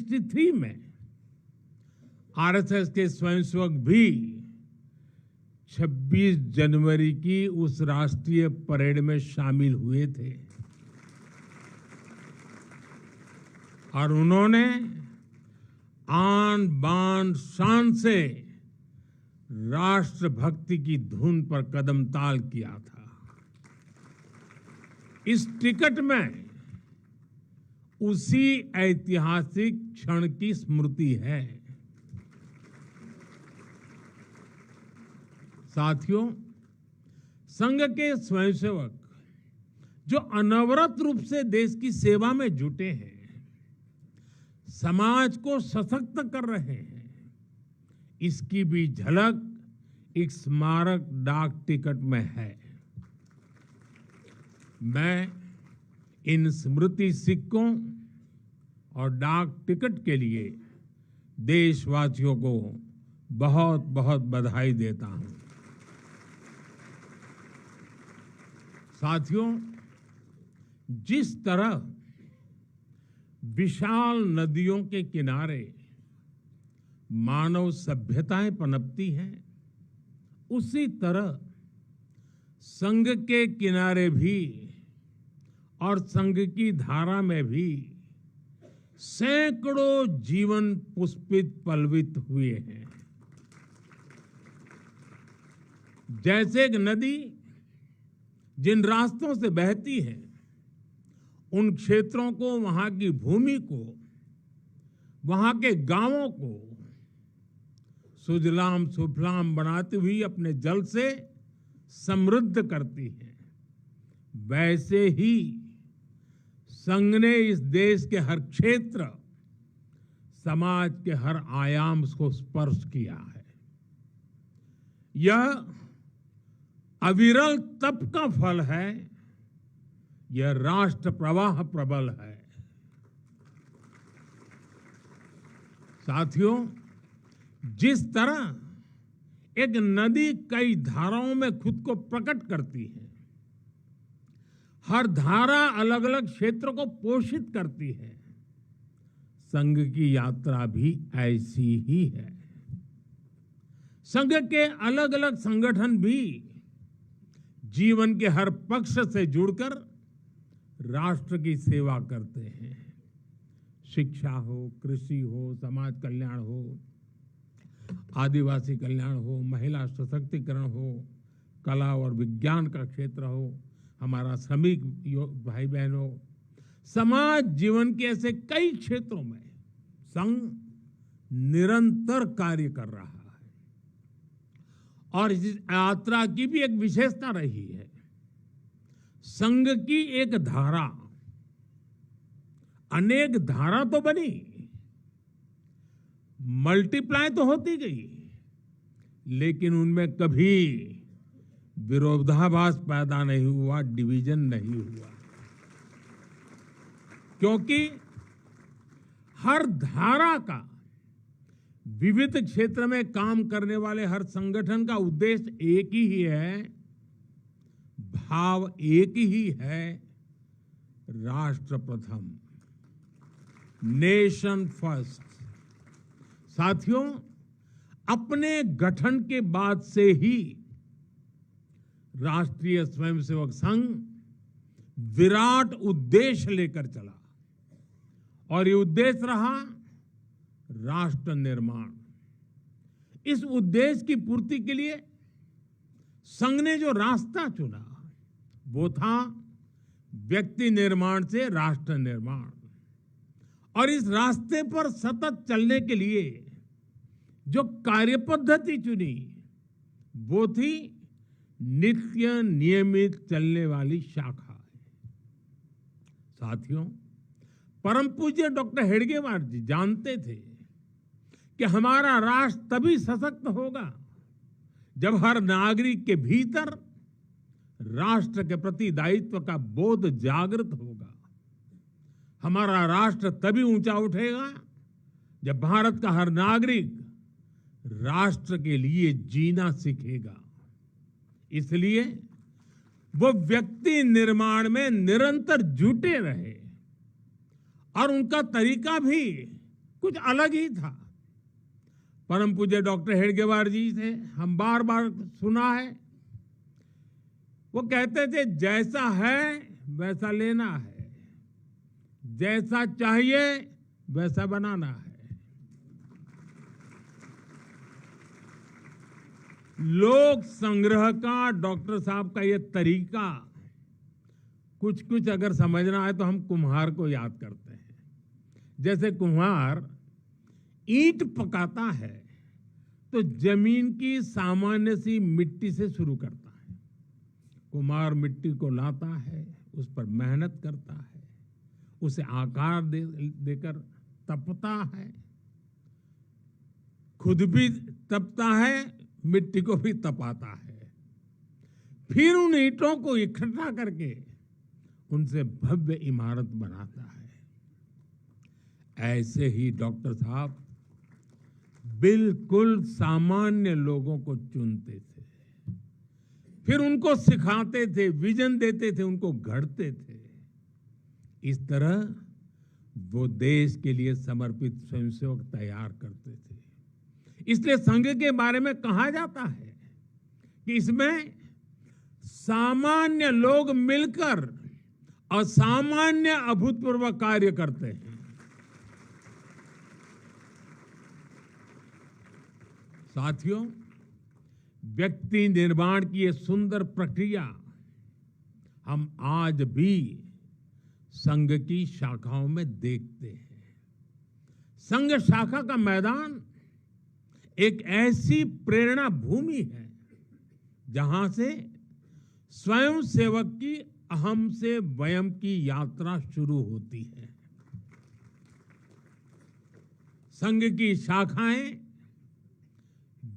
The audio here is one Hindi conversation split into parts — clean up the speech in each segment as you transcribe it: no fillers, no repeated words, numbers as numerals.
1963 में आरएसएस के स्वयंसेवक भी 26 जनवरी की उस राष्ट्रीय परेड में शामिल हुए थे और उन्होंने आन बान शान से राष्ट्रभक्ति की धुन पर कदम ताल किया था। इस टिकट में उसी ऐतिहासिक क्षण की स्मृति है। साथियों, संघ के स्वयंसेवक जो अनवरत रूप से देश की सेवा में जुटे हैं, समाज को सशक्त कर रहे हैं, इसकी भी झलक एक स्मारक डाक टिकट में है। मैं इन स्मृति सिक्कों और डाक टिकट के लिए देशवासियों को बहुत बहुत बधाई देता हूं। साथियों, जिस तरह विशाल नदियों के किनारे मानव सभ्यताएं पनपती हैं, उसी तरह संघ के किनारे भी और संघ की धारा में भी सैकड़ों जीवन पुष्पित पल्वित हुए हैं। जैसे एक नदी जिन रास्तों से बहती है, उन क्षेत्रों को, वहां की भूमि को, वहां के गांवों को सुजलाम सुफलाम बनाती हुई अपने जल से समृद्ध करती है, वैसे ही संघ ने इस देश के हर क्षेत्र, समाज के हर आयाम को स्पर्श किया है। यह अविरल तप का फल है, यह राष्ट्र प्रवाह प्रबल है। साथियों, जिस तरह एक नदी कई धाराओं में खुद को प्रकट करती है, हर धारा अलग अलग क्षेत्र को पोषित करती है, संघ की यात्रा भी ऐसी ही है। संघ के अलग अलग संगठन भी जीवन के हर पक्ष से जुड़कर राष्ट्र की सेवा करते हैं। शिक्षा हो, कृषि हो, समाज कल्याण हो, आदिवासी कल्याण हो, महिला सशक्तिकरण हो, कला और विज्ञान का क्षेत्र हो, हमारा श्रमिक भाई बहनों, समाज जीवन के ऐसे कई क्षेत्रों में संघ निरंतर कार्य कर रहा है। और इस यात्रा की भी एक विशेषता रही है, संघ की एक धारा अनेक धारा तो बनी, मल्टीप्लाई तो होती गई, लेकिन उनमें कभी विरोधाभास पैदा नहीं हुआ, डिवीजन नहीं हुआ, क्योंकि हर धारा का, विविध क्षेत्र में काम करने वाले हर संगठन का उद्देश्य एक ही है, भाव एक ही है, राष्ट्र प्रथम, नेशन फर्स्ट। साथियों, अपने गठन के बाद से ही राष्ट्रीय स्वयंसेवक संघ विराट उद्देश्य लेकर चला और ये उद्देश्य रहा राष्ट्र निर्माण। इस उद्देश्य की पूर्ति के लिए संघ ने जो रास्ता चुना वो था व्यक्ति निर्माण से राष्ट्र निर्माण, और इस रास्ते पर सतत चलने के लिए जो कार्यपद्धति चुनी वो थी नित्य नियमित चलने वाली शाखा। साथियों, परम पूज्य डॉक्टर हेडगेवार जी जानते थे कि हमारा राष्ट्र तभी सशक्त होगा जब हर नागरिक के भीतर राष्ट्र के प्रति दायित्व का बोध जागृत होगा। हमारा राष्ट्र तभी ऊंचा उठेगा जब भारत का हर नागरिक राष्ट्र के लिए जीना सीखेगा। इसलिए वो व्यक्ति निर्माण में निरंतर जुटे रहे और उनका तरीका भी कुछ अलग ही था। परम पूज्य डॉक्टर हेडगेवार जी से हम बार बार सुना है, वो कहते थे जैसा है वैसा लेना है, जैसा चाहिए वैसा बनाना है। लोक संग्रह का डॉक्टर साहब का ये तरीका कुछ कुछ अगर समझना है तो हम कुम्हार को याद करते हैं। जैसे कुम्हार ईंट पकाता है तो जमीन की सामान्य सी मिट्टी से शुरू करता है। कुम्हार मिट्टी को लाता है, उस पर मेहनत करता है, उसे आकार देकर तपता है, खुद भी तपता है, मिट्टी को भी तपाता है, फिर उन ईंटों को इकट्ठा करके उनसे भव्य इमारत बनाता है। ऐसे ही डॉक्टर साहब बिल्कुल सामान्य लोगों को चुनते थे, फिर उनको सिखाते थे, विजन देते थे, उनको गढ़ते थे। इस तरह वो देश के लिए समर्पित स्वयंसेवक तैयार करते थे। इसलिए संघ के बारे में कहा जाता है कि इसमें सामान्य लोग मिलकर असामान्य अभूतपूर्व कार्य करते हैं। साथियों, व्यक्ति निर्माण की ये सुंदर प्रक्रिया हम आज भी संघ की शाखाओं में देखते हैं। संघ शाखा का मैदान एक ऐसी प्रेरणा भूमि है जहां से स्वयं सेवक की अहम से वयम की यात्रा शुरू होती है। संघ की शाखाएं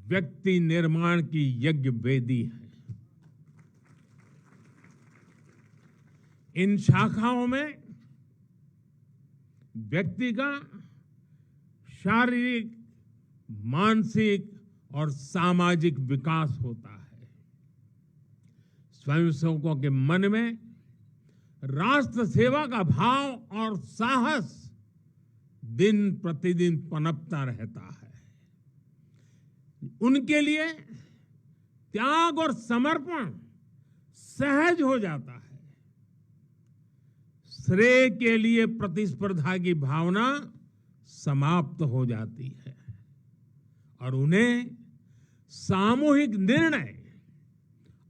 व्यक्ति निर्माण की यज्ञ वेदी है। इन शाखाओं में व्यक्ति का शारीरिक, मानसिक और सामाजिक विकास होता है। स्वयंसेवकों के मन में राष्ट्र सेवा का भाव और साहस दिन प्रतिदिन पनपता रहता है। उनके लिए त्याग और समर्पण सहज हो जाता है। श्रेय के लिए प्रतिस्पर्धा की भावना समाप्त हो जाती है और उन्हें सामूहिक निर्णय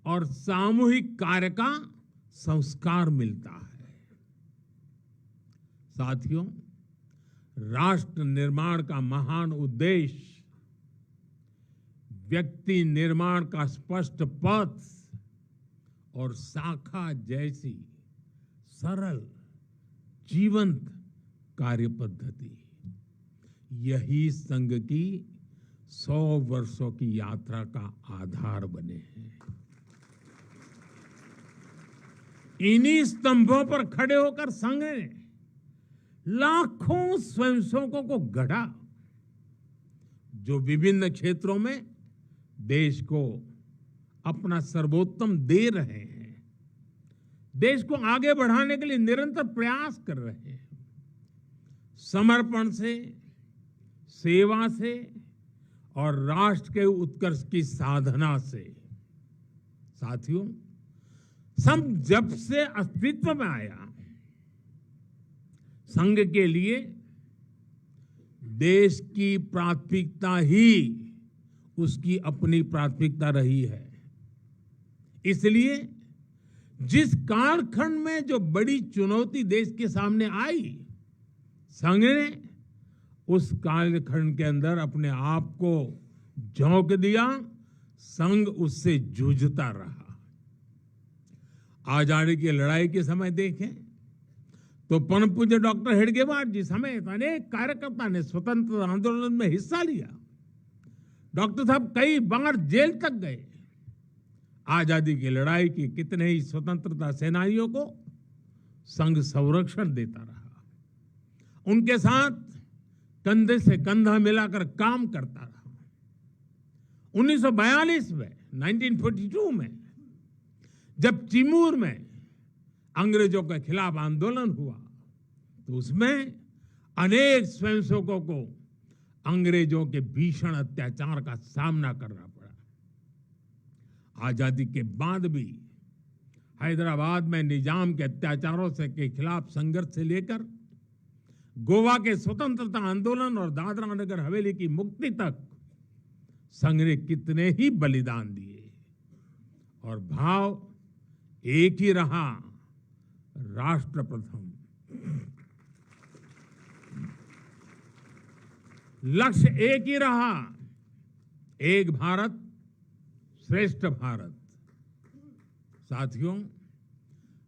और सामूहिक कार्य का संस्कार मिलता है। साथियों, राष्ट्र निर्माण का महान उद्देश्य व्यक्ति निर्माण का स्पष्ट पथ और शाखा जैसी सरल जीवंत कार्य पद्धति, यही संघ की 100 वर्षों की यात्रा का आधार बने हैं। इन्हीं स्तंभों पर खड़े होकर संघ ने लाखों स्वयंसेवकों को गढ़ा, जो विभिन्न क्षेत्रों में देश को अपना सर्वोत्तम दे रहे हैं, देश को आगे बढ़ाने के लिए निरंतर प्रयास कर रहे हैं। समर्पण से, सेवा से और राष्ट्र के उत्कर्ष की साधना से। साथियों, संघ जब से अस्तित्व में आया, संघ के लिए देश की प्राथमिकता ही उसकी अपनी प्राथमिकता रही है। इसलिए जिस कालखंड में जो बड़ी चुनौती देश के सामने आई, संघ ने उस कालखंड के अंदर अपने आप को झोंक दिया। संघ उससे जूझता रहा। आजादी की लड़ाई के समय देखें तो परम पूज्य डॉक्टर हेडगेवार जी समेत अनेक कार्यकर्ता ने स्वतंत्रता आंदोलन में हिस्सा लिया। डॉक्टर साहब कई बार जेल तक गए। आजादी की लड़ाई की कितने ही स्वतंत्रता सेनानियों को संघ संरक्षण देता रहा, उनके साथ कंधे से कंधा मिलाकर काम करता रहा। 1942 में, 1942 में जब चिमूर में अंग्रेजों के खिलाफ आंदोलन हुआ तो उसमें अनेक स्वयंसेवकों को अंग्रेजों के भीषण अत्याचार का सामना करना पड़ा। आजादी के बाद भी हैदराबाद में निजाम के अत्याचारों से के खिलाफ संघर्ष से लेकर गोवा के स्वतंत्रता आंदोलन और दादरा नगर हवेली की मुक्ति तक संघ ने कितने ही बलिदान दिए और भाव एक ही रहा, राष्ट्र प्रथम। लक्ष्य एक ही रहा, एक भारत श्रेष्ठ भारत। साथियों,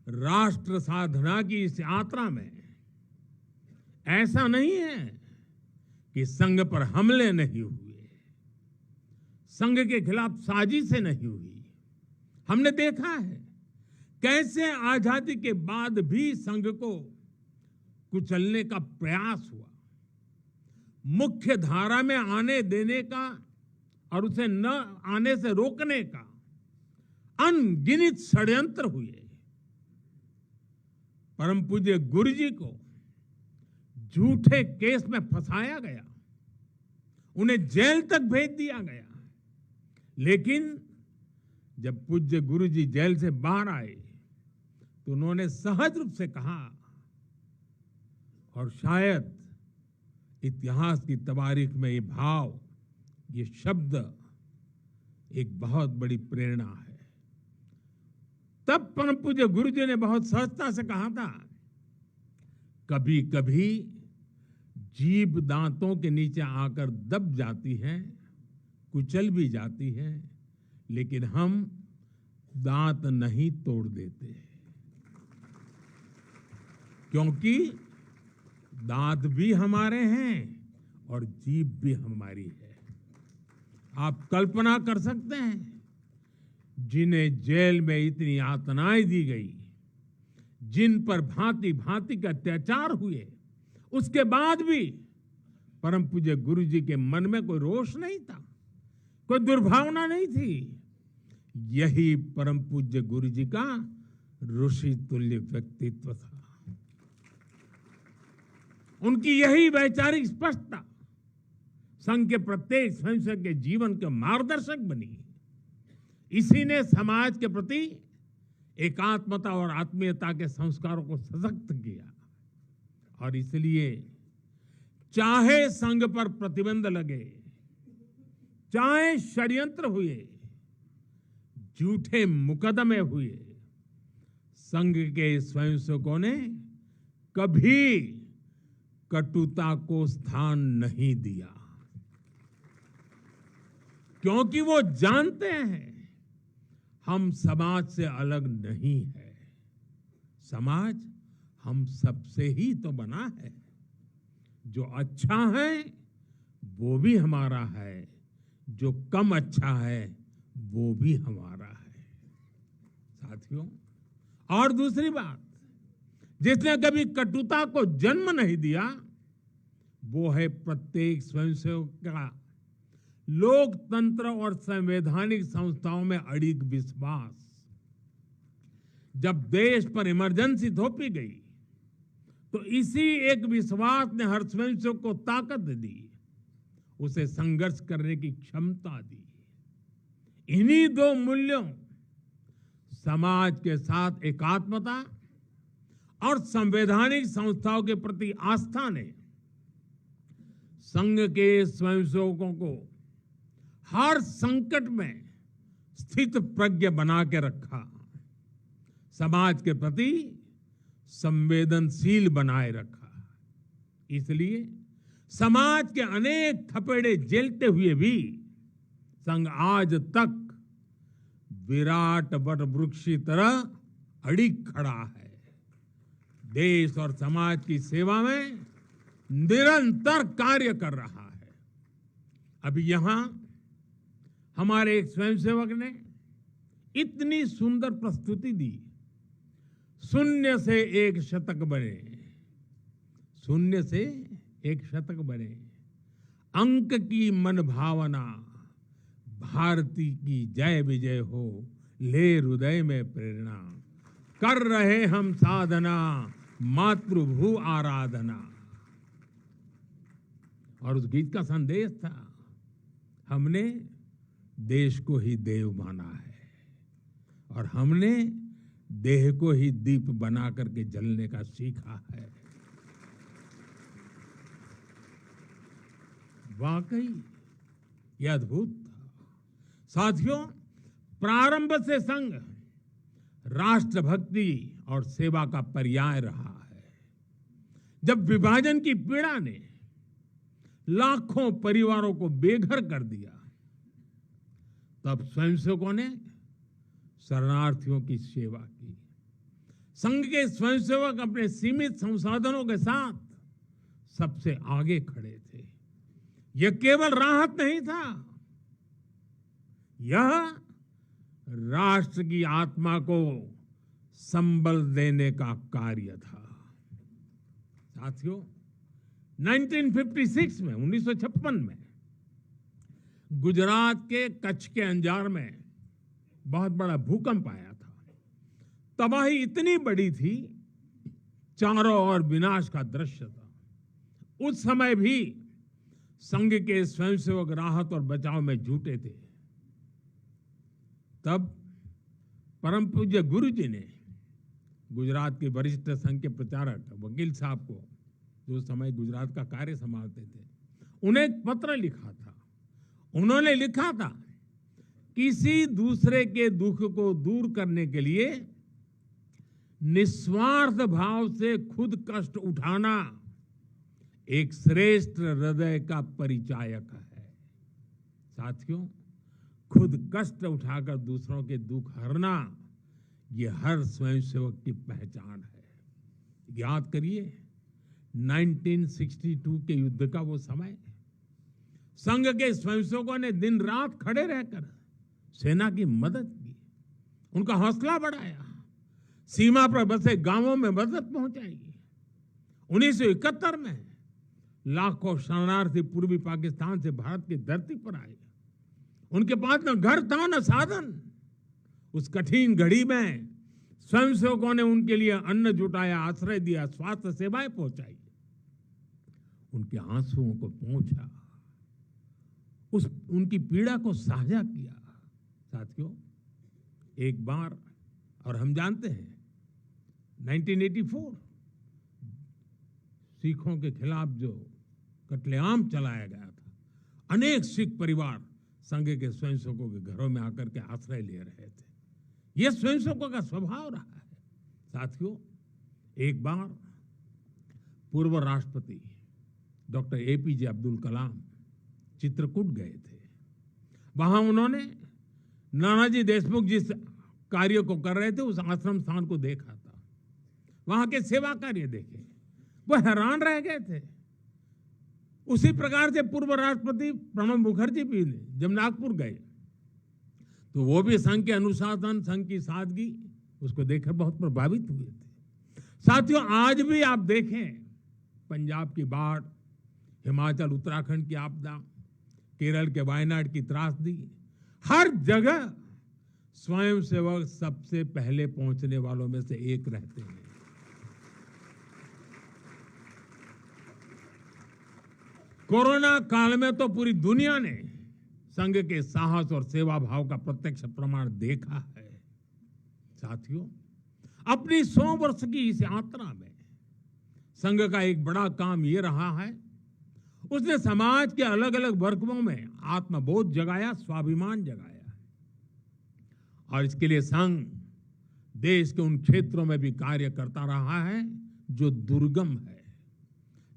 राष्ट्र साधना की इस यात्रा में ऐसा नहीं है कि संघ पर हमले नहीं हुए, संघ के खिलाफ साजिशें नहीं हुई। हमने देखा है कैसे आजादी के बाद भी संघ को कुचलने का प्रयास हुआ, मुख्य धारा में आने देने का और उसे न आने से रोकने का अनगिनत षड्यंत्र हुए। परम पूज्य गुरु जी को झूठे केस में फंसाया गया, उन्हें जेल तक भेज दिया गया, लेकिन जब पूज्य गुरु जी जेल से बाहर आए तो उन्होंने सहज रूप से कहा, और शायद इतिहास की तवारीख में ये भाव, ये शब्द एक बहुत बड़ी प्रेरणा है। तब परम पूज्य गुरु जी ने बहुत सहजता से कहा था, कभी कभी जीभ दांतों के नीचे आकर दब जाती है, कुचल भी जाती है, लेकिन हम दांत नहीं तोड़ देते, क्योंकि दांत भी हमारे हैं और जीभ भी हमारी है। आप कल्पना कर सकते हैं, जिन्हें जेल में इतनी यातनाएं दी गई, जिन पर भांति भांति के अत्याचार हुए, उसके बाद भी परम पूज्य गुरु जी के मन में कोई रोष नहीं था, कोई दुर्भावना नहीं थी। यही परम पूज्य गुरु जी का ऋषि तुल्य व्यक्तित्व था। उनकी यही वैचारिक स्पष्टता संघ के प्रत्येक स्वयंसेवक के जीवन के मार्गदर्शक बनी। इसी ने समाज के प्रति एकात्मता और आत्मीयता के संस्कारों को सशक्त किया, और इसलिए चाहे संघ पर प्रतिबंध लगे, चाहे षड्यंत्र हुए, झूठे मुकदमे हुए, संघ के स्वयंसेवकों ने कभी कटुता को स्थान नहीं दिया, क्योंकि वो जानते हैं हम समाज से अलग नहीं है, समाज हम सबसे ही तो बना है। जो अच्छा है वो भी हमारा है, जो कम अच्छा है वो भी हमारा है। साथियों, और दूसरी बात, जिसने कभी कटुता को जन्म नहीं दिया, वो है प्रत्येक स्वयंसेवक का लोकतंत्र और संवैधानिक संस्थाओं में अडिग विश्वास। जब देश पर इमरजेंसी थोपी गई तो इसी एक विश्वास ने हर स्वयंसेवक को ताकत दी, उसे संघर्ष करने की क्षमता दी। इन्हीं दो मूल्यों, समाज के साथ एकात्मता और संवैधानिक संस्थाओं के प्रति आस्था ने संघ के स्वयंसेवकों को हर संकट में स्थित प्रज्ञ बना के रखा, समाज के प्रति संवेदनशील बनाए रखा। इसलिए समाज के अनेक थपेड़े झेलते हुए भी संघ आज तक विराट वट वृक्ष की तरह अडिग खड़ा है, देश और समाज की सेवा में निरंतर कार्य कर रहा है। अभी यहां हमारे एक स्वयंसेवक ने इतनी सुंदर प्रस्तुति दी, शून्य से एक शतक बने, शून्य से एक शतक बने, अंक की मन भावना, भारती की जय विजय हो, ले हृदय में प्रेरणा, कर रहे हम साधना, मातृभू आराधना। और उस गीत का संदेश था, हमने देश को ही देव माना है और हमने देह को ही दीप बना करके जलने का सीखा है। वाकई यह अद्भुत था। साथियों, प्रारंभ से संघ राष्ट्रभक्ति और सेवा का पर्याय रहा है। जब विभाजन की पीड़ा ने लाखों परिवारों को बेघर कर दिया, तब स्वयंसेवकों ने शरणार्थियों की सेवा की। संघ के स्वयंसेवक अपने सीमित संसाधनों के साथ सबसे आगे खड़े थे। यह केवल राहत नहीं था, यह राष्ट्र की आत्मा को संबल देने का कार्य था। साथियों, 1956 में 1956 में गुजरात के कच्छ के अंजार में बहुत बड़ा भूकंप आया था। तबाही इतनी बड़ी थी, चारों ओर विनाश का दृश्य था। उस समय भी संघ के स्वयंसेवक राहत और बचाव में जुटे थे। तब परम पूज्य गुरु जी ने गुजरात के वरिष्ठ संघ के प्रचारक वकील साहब को, जो उस समय गुजरात का कार्य संभालते थे, उन्हें एक पत्र लिखा था। उन्होंने लिखा था, किसी दूसरे के दुख को दूर करने के लिए निस्वार्थ भाव से खुद कष्ट उठाना एक श्रेष्ठ हृदय का परिचायक है। साथियों, खुद कष्ट उठाकर दूसरों के दुख हरना, यह हर स्वयंसेवक की पहचान है। याद करिए 1962 के युद्ध का वो समय, संघ के स्वयंसेवकों ने दिन रात खड़े रहकर सेना की मदद की, उनका हौसला बढ़ाया, सीमा पर बसे गांवों में मदद पहुंचाई। 1971 में लाखों शरणार्थी पूर्वी पाकिस्तान से भारत की धरती पर आए। उनके पास न घर था न साधन। उस कठिन घड़ी में स्वयंसेवकों ने उनके लिए अन्न जुटाया, आश्रय दिया, स्वास्थ्य सेवाएं पहुंचाई, उनके आंसुओं को पहुंचा, उनकी पीड़ा को साझा किया। साथियों, एक बार, और हम जानते हैं 1984 सिखों के खिलाफ जो कत्लेआम चलाया गया था, अनेक सिख परिवार संघ के स्वयंसेवकों के घरों में आकर के आश्रय ले रहे थे। यह स्वयंसेवकों का स्वभाव रहा है। साथियों, एक बार पूर्व राष्ट्रपति डॉक्टर एपीजे अब्दुल कलाम चित्रकूट गए थे। वहां उन्होंने नानाजी देशमुख जिस कार्य को कर रहे थे, उस आश्रम स्थान को देखा था, वहां के सेवा कार्य देखे, वो हैरान रह गए थे। उसी प्रकार से पूर्व राष्ट्रपति प्रणब मुखर्जी भी जब नागपुर गए, तो वो भी संघ के अनुशासन, संघ की सादगी, उसको देखकर बहुत प्रभावित हुए थे। साथियों, आज भी आप देखें, पंजाब की बाढ़, हिमाचल उत्तराखंड की आपदा, केरल के वायनाड की त्रासदी, हर जगह स्वयंसेवक सबसे पहले पहुंचने वालों में से एक रहते हैं। कोरोना काल में तो पूरी दुनिया ने संघ के साहस और सेवा भाव का प्रत्यक्ष प्रमाण देखा है। साथियों, अपनी 100 वर्ष की इस यात्रा में संघ का एक बड़ा काम ये रहा है, उसने समाज के अलग अलग वर्गों में आत्मबोध जगाया, स्वाभिमान जगाया। और इसके लिए संघ देश के उन क्षेत्रों में भी कार्य करता रहा है जो दुर्गम है,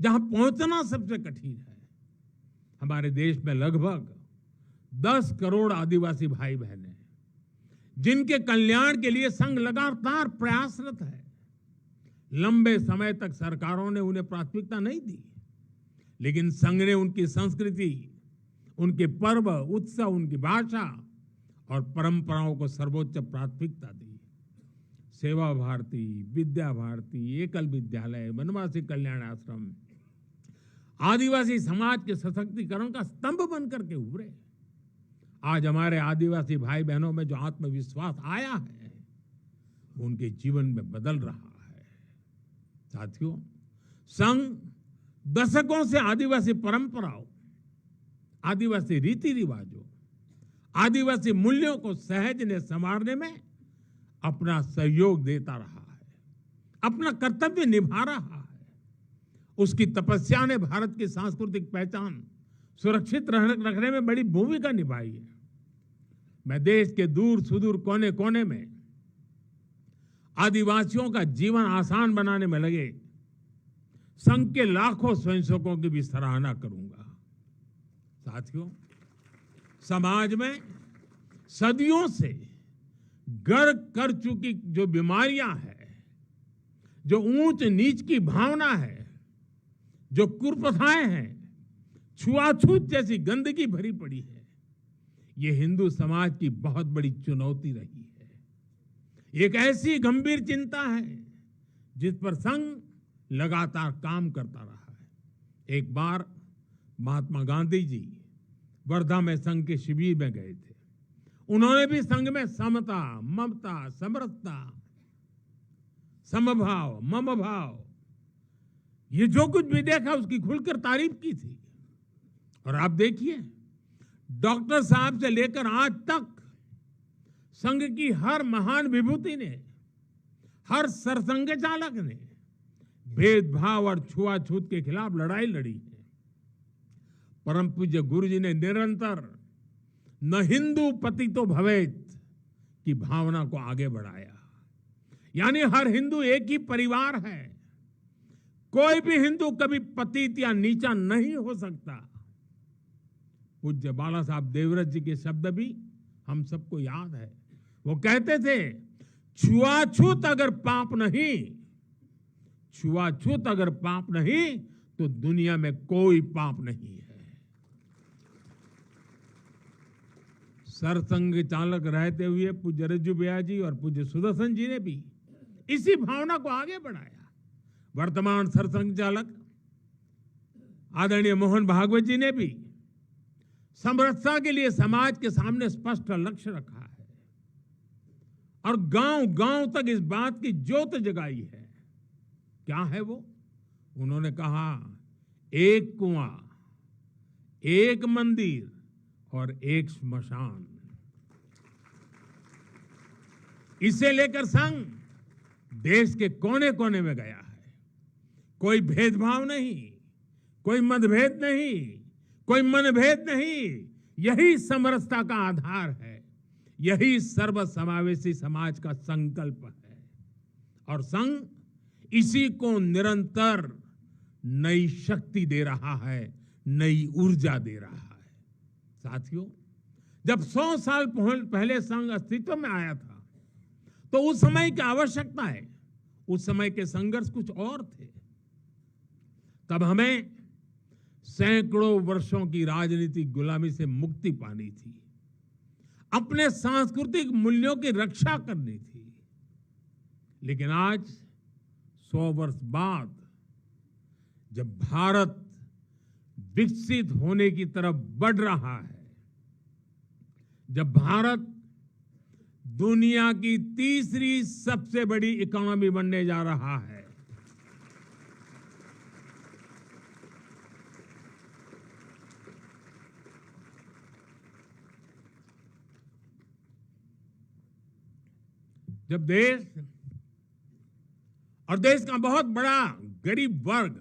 जहां पहुंचना सबसे कठिन है। हमारे देश में लगभग 10 करोड़ आदिवासी भाई बहन हैं, जिनके कल्याण के लिए संघ लगातार प्रयासरत है। लंबे समय तक सरकारों ने उन्हें प्राथमिकता नहीं दी, लेकिन संघ ने उनकी संस्कृति, उनके पर्व, उत्सव, उनकी भाषा और परंपराओं को सर्वोच्च प्राथमिकता दी। सेवा भारती, विद्या भारती, एकल विद्यालय, वनवासी कल्याण आश्रम आदिवासी समाज के सशक्तिकरण का स्तंभ बनकर के उभरे। आज हमारे आदिवासी भाई बहनों में जो आत्मविश्वास आया है, वो उनके जीवन में बदल रहा है। साथियों, संघ दशकों से आदिवासी परंपराओं, आदिवासी रीति रिवाजों, आदिवासी मूल्यों को सहज ने संवारने में अपना सहयोग देता रहा है, अपना कर्तव्य निभा रहा है। उसकी तपस्या ने भारत की सांस्कृतिक पहचान सुरक्षित रखने में बड़ी भूमिका निभाई है। मैं देश के दूर सुदूर कोने कोने में आदिवासियों का जीवन आसान बनाने में लगे संघ के लाखों स्वयंसेवकों की भी सराहना करूंगा। साथियों, समाज में सदियों से घर कर चुकी जो बीमारियां हैं, जो ऊंच नीच की भावना है, जो कुप्रथाएं हैं, छुआछूत जैसी गंदगी भरी पड़ी है, ये हिंदू समाज की बहुत बड़ी चुनौती रही है। एक ऐसी गंभीर चिंता है जिस पर संघ लगातार काम करता रहा है। एक बार महात्मा गांधी जी वर्धा में संघ के शिविर में गए थे। उन्होंने भी संघ में समता, ममता, समरसता, समभाव, मम भाव, ये जो कुछ भी देखा उसकी खुलकर तारीफ की थी। और आप देखिए, डॉक्टर साहब से लेकर आज तक संघ की हर महान विभूति ने, हर सरसंघ चालक ने भेदभाव और छुआछूत के खिलाफ लड़ाई लड़ी है। परम पूज्य गुरु जी ने निरंतर न हिंदू पतितो भवेत की भावना को आगे बढ़ाया। यानी हर हिंदू एक ही परिवार है, कोई भी हिंदू कभी पतित या नीचा नहीं हो सकता। पूज्य बाला साहब देवव्रत जी के शब्द भी हम सबको याद है। वो कहते थे, छुआछूत अगर पाप नहीं, छुआछूत अगर पाप नहीं तो दुनिया में कोई पाप नहीं है। सरसंघ चालक रहते हुए पूज्य रज्जू भैया जी और पूज्य सुदर्शन जी ने भी इसी भावना को आगे बढ़ाया। वर्तमान सरसंघ चालक आदरणीय मोहन भागवत जी ने भी समरसता के लिए समाज के सामने स्पष्ट लक्ष्य रखा है और गांव गांव तक इस बात की ज्योत जगाई है। क्या है वो? उन्होंने कहा, एक कुआं, एक मंदिर और एक श्मशान। इसे लेकर संघ देश के कोने कोने में गया है। कोई भेदभाव नहीं, कोई मतभेद नहीं, कोई मनभेद नहीं। यही समरसता का आधार है, यही सर्वसमावेशी समाज का संकल्प है। और संघ इसी को निरंतर नई शक्ति दे रहा है, नई ऊर्जा दे रहा है। साथियों, जब 100 साल पहले संघ अस्तित्व में आया था तो उस समय की आवश्यकताएं, उस समय के संघर्ष कुछ और थे। तब हमें सैकड़ों वर्षों की राजनीतिक गुलामी से मुक्ति पानी थी, अपने सांस्कृतिक मूल्यों की रक्षा करनी थी। लेकिन आज 100 वर्ष बाद जब भारत विकसित होने की तरफ बढ़ रहा है, जब भारत दुनिया की तीसरी सबसे बड़ी इकोनॉमी बनने जा रहा है, जब देश और देश का बहुत बड़ा गरीब वर्ग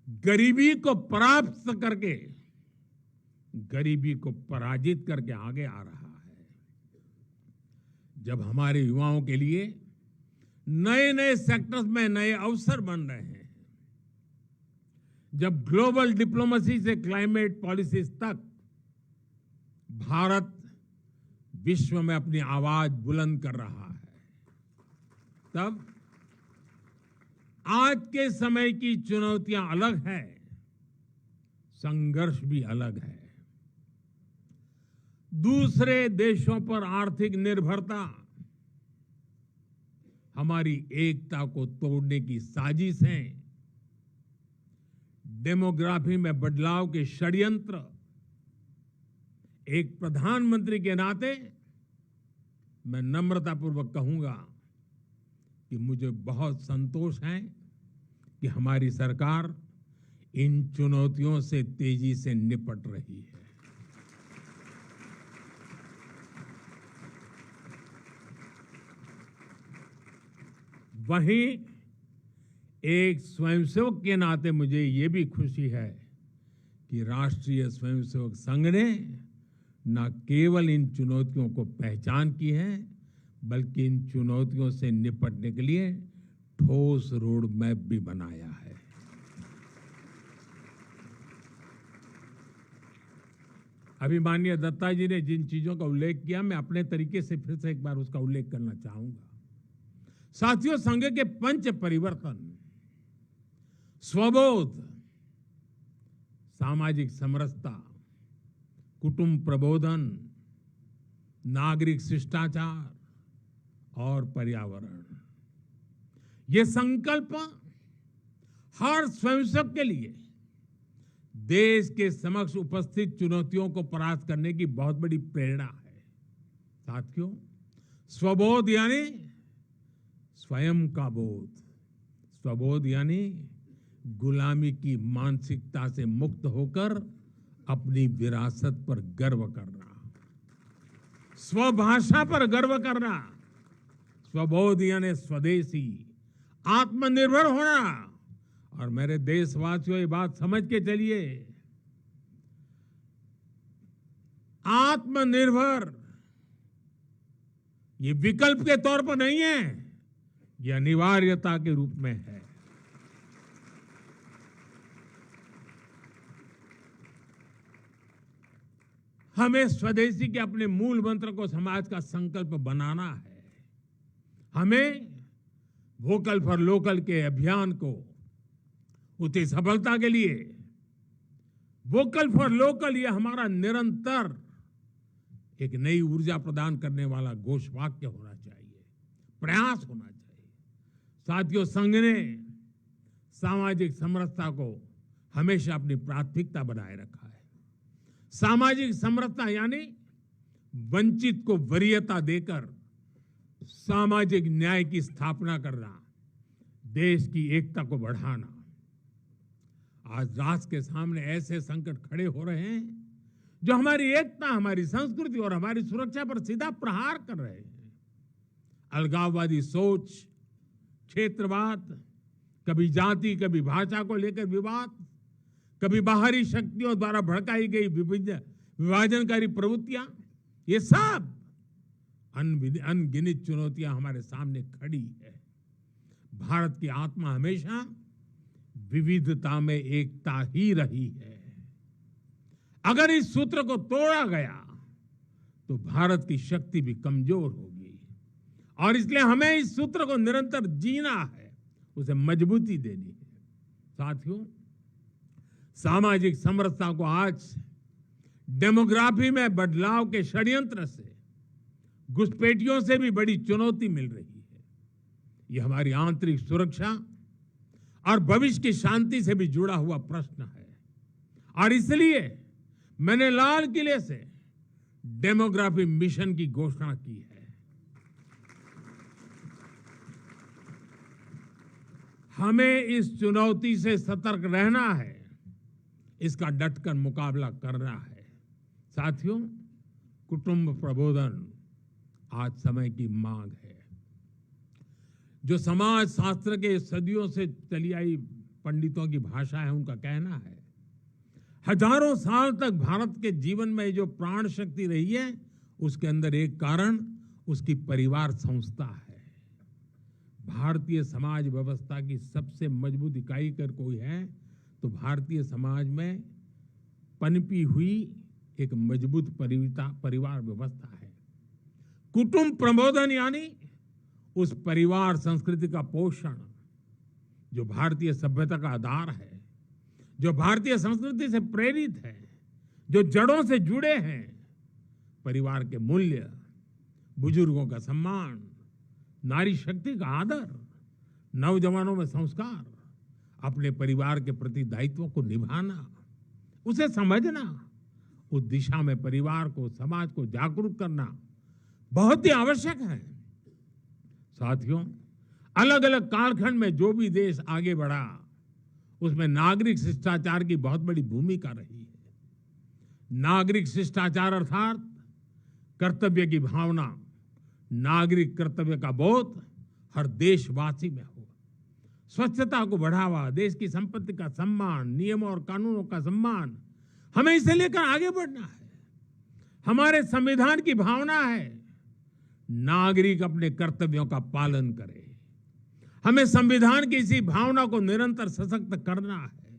गरीबी को परास्त करके, गरीबी को पराजित करके आगे आ रहा है, जब हमारे युवाओं के लिए नए नए सेक्टर्स में नए अवसर बन रहे हैं, जब ग्लोबल डिप्लोमेसी से क्लाइमेट पॉलिसीज तक भारत विश्व में अपनी आवाज बुलंद कर रहा है, तब आज के समय की चुनौतियां अलग है, संघर्ष भी अलग है। दूसरे देशों पर आर्थिक निर्भरता हमारी एकता को तोड़ने की साजिश है। डेमोग्राफी में बदलाव के षड्यंत्र। एक प्रधानमंत्री के नाते मैं नम्रतापूर्वक कहूंगा कि मुझे बहुत संतोष है कि हमारी सरकार इन चुनौतियों से तेजी से निपट रही है। वहीं एक स्वयंसेवक के नाते मुझे ये भी खुशी है कि राष्ट्रीय स्वयंसेवक संघ ने न केवल इन चुनौतियों को पहचान की है, बल्कि इन चुनौतियों से निपटने के लिए ठोस रोड मैप भी बनाया है। अभी माननीय दत्ता जी ने जिन चीजों का उल्लेख किया, मैं अपने तरीके से फिर से एक बार उसका उल्लेख करना चाहूंगा। साथियों, संघ के पंच परिवर्तन, स्वबोध, सामाजिक समरसता, कुटुंब प्रबोधन, नागरिक शिष्टाचार और पर्यावरण, ये संकल्प हर स्वयंसेवक के लिए देश के समक्ष उपस्थित चुनौतियों को परास्त करने की बहुत बड़ी प्रेरणा है। साथियों, स्वबोध यानी स्वयं का बोध, स्वबोध यानी गुलामी की मानसिकता से मुक्त होकर अपनी विरासत पर गर्व करना, स्वभाषा पर गर्व करना। स्वबोध यानी स्वदेशी, आत्मनिर्भर होना। और मेरे देशवासियों, ये बात समझ के चलिए, आत्मनिर्भर ये विकल्प के तौर पर नहीं है, ये अनिवार्यता के रूप में है। हमें स्वदेशी के अपने मूल मंत्र को समाज का संकल्प बनाना है। हमें वोकल फॉर लोकल के अभियान को उसकी सफलता के लिए वोकल फॉर लोकल ये हमारा निरंतर एक नई ऊर्जा प्रदान करने वाला घोषवाक्य होना चाहिए, प्रयास होना चाहिए। साथियों, संघ ने सामाजिक समरसता को हमेशा अपनी प्राथमिकता बनाए रखा है। सामाजिक समरसता यानी वंचित को वरीयता देकर सामाजिक न्याय की स्थापना करना, देश की एकता को बढ़ाना। आज राष्ट्र के सामने ऐसे संकट खड़े हो रहे हैं जो हमारी एकता, हमारी संस्कृति और हमारी सुरक्षा पर सीधा प्रहार कर रहे हैं। अलगाववादी सोच, क्षेत्रवाद, कभी जाति, कभी भाषा को लेकर विवाद, कभी बाहरी शक्तियों द्वारा भड़काई गई विभाजनकारी प्रवृत्तियां, ये सब अनगिनत चुनौतियां हमारे सामने खड़ी है। भारत की आत्मा हमेशा विविधता में एकता ही रही है। अगर इस सूत्र को तोड़ा गया तो भारत की शक्ति भी कमजोर होगी, और इसलिए हमें इस सूत्र को निरंतर जीना है, उसे मजबूती देनी है। साथियों, सामाजिक समरसता को आज डेमोग्राफी में बदलाव के षड्यंत्र से, घुसपैठियों से भी बड़ी चुनौती मिल रही है। यह हमारी आंतरिक सुरक्षा और भविष्य की शांति से भी जुड़ा हुआ प्रश्न है, और इसलिए मैंने लाल किले से डेमोग्राफी मिशन की घोषणा की है। हमें इस चुनौती से सतर्क रहना है, इसका डटकर मुकाबला करना है। साथियों, कुटुंब प्रबोधन आज समय की मांग है। जो समाज शास्त्र के सदियों से चली आई पंडितों की भाषा है, उनका कहना है, हजारों साल तक भारत के जीवन में जो प्राण शक्ति रही है, उसके अंदर एक कारण उसकी परिवार संस्था है। भारतीय समाज व्यवस्था की सबसे मजबूत इकाई अगर कोई है तो भारतीय समाज में पनपी हुई एक मजबूत परिवार व्यवस्था है। कुटुंब प्रबोधन यानी उस परिवार संस्कृति का पोषण जो भारतीय सभ्यता का आधार है, जो भारतीय संस्कृति से प्रेरित है, जो जड़ों से जुड़े हैं। परिवार के मूल्य, बुजुर्गों का सम्मान, नारी शक्ति का आदर, नौजवानों में संस्कार, अपने परिवार के प्रति दायित्व को निभाना, उसे समझना, उस दिशा में परिवार को, समाज को जागरूक करना बहुत ही आवश्यक है। साथियों, अलग अलग कालखंड में जो भी देश आगे बढ़ा, उसमें नागरिक शिष्टाचार की बहुत बड़ी भूमिका रही है। नागरिक शिष्टाचार अर्थात कर्तव्य की भावना, नागरिक कर्तव्य का बोध हर देशवासी में हो। स्वच्छता को बढ़ावा, देश की संपत्ति का सम्मान, नियमों और कानूनों का सम्मान, हमें इसे लेकर आगे बढ़ना है। हमारे संविधान की भावना है नागरिक अपने कर्तव्यों का पालन करे। हमें संविधान की इसी भावना को निरंतर सशक्त करना है।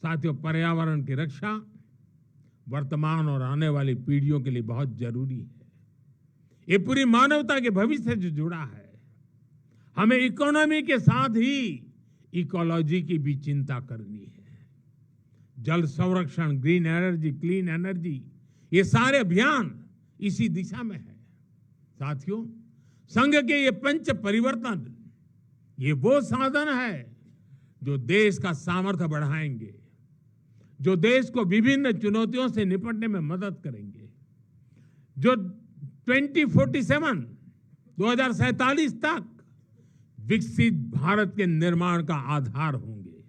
साथियों, पर्यावरण की रक्षा वर्तमान और आने वाली पीढ़ियों के लिए बहुत जरूरी है। ये पूरी मानवता के भविष्य से जुड़ा है। हमें इकोनॉमी के साथ ही इकोलॉजी की भी चिंता करनी है। जल संरक्षण, ग्रीन एनर्जी, क्लीन एनर्जी, ये सारे अभियान इसी दिशा में है। साथियों, संघ के ये पंच परिवर्तन, ये वो साधन है जो देश का सामर्थ्य बढ़ाएंगे, जो देश को विभिन्न चुनौतियों से निपटने में मदद करेंगे, जो 2047 तक विकसित भारत के निर्माण का आधार होंगे।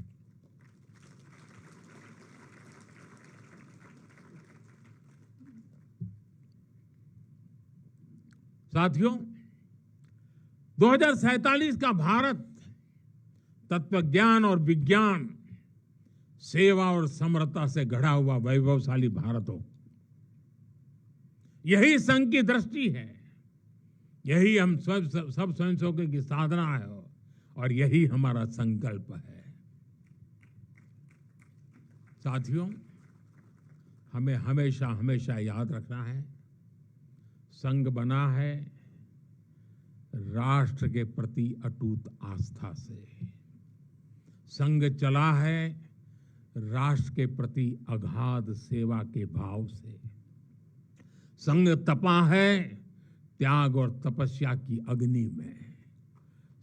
साथियों, 2047 का भारत तत्वज्ञान और विज्ञान, सेवा और समरसता से गढ़ा हुआ वैभवशाली भारत हो। यही संघ की दृष्टि है, यही हम सब स्वयंसेवकों की साधना है और यही हमारा संकल्प है। साथियों, हमें हमेशा हमेशा याद रखना है, संघ बना है राष्ट्र के प्रति अटूट आस्था से। संघ चला है राष्ट्र के प्रति अगाध सेवा के भाव से। संघ तपा है त्याग और तपस्या की अग्नि में।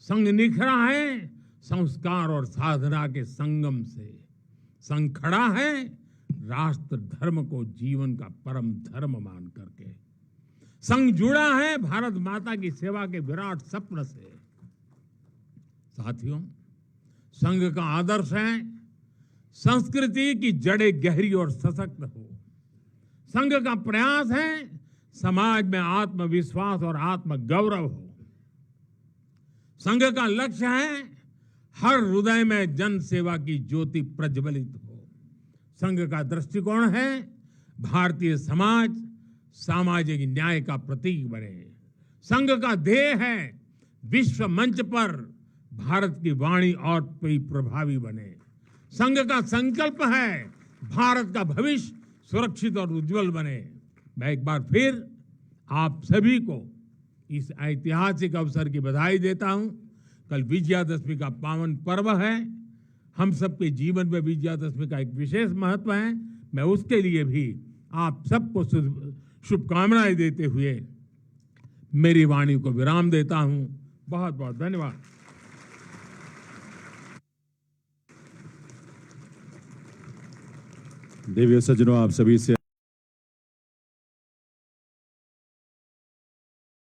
संघ निखरा है संस्कार और साधना के संगम से। संघ खड़ा है राष्ट्र धर्म को जीवन का परम धर्म मान करके। संघ जुड़ा है भारत माता की सेवा के विराट स्वप्न से। साथियों, संघ का आदर्श है संस्कृति की जड़ें गहरी और सशक्त हो। संघ का प्रयास है समाज में आत्मविश्वास और आत्मगौरव हो। संघ का लक्ष्य है हर हृदय में जन सेवा की ज्योति प्रज्वलित हो। संघ का दृष्टिकोण है भारतीय समाज सामाजिक न्याय का प्रतीक बने। संघ का ध्येय है विश्व मंच पर भारत की वाणी और भी प्रभावी बने। संघ का संकल्प है भारत का भविष्य सुरक्षित और उज्जवल बने। मैं एक बार फिर आप सभी को इस ऐतिहासिक अवसर की बधाई देता हूं। कल विजयादशमी का पावन पर्व है। हम सबके जीवन में विजयादशमी का एक विशेष महत्व है। मैं उसके लिए भी आप सबको शुभकामनाएं देते हुए मेरी वाणी को विराम देता हूं। बहुत बहुत धन्यवाद। देवी सज्जनों, आप सभी से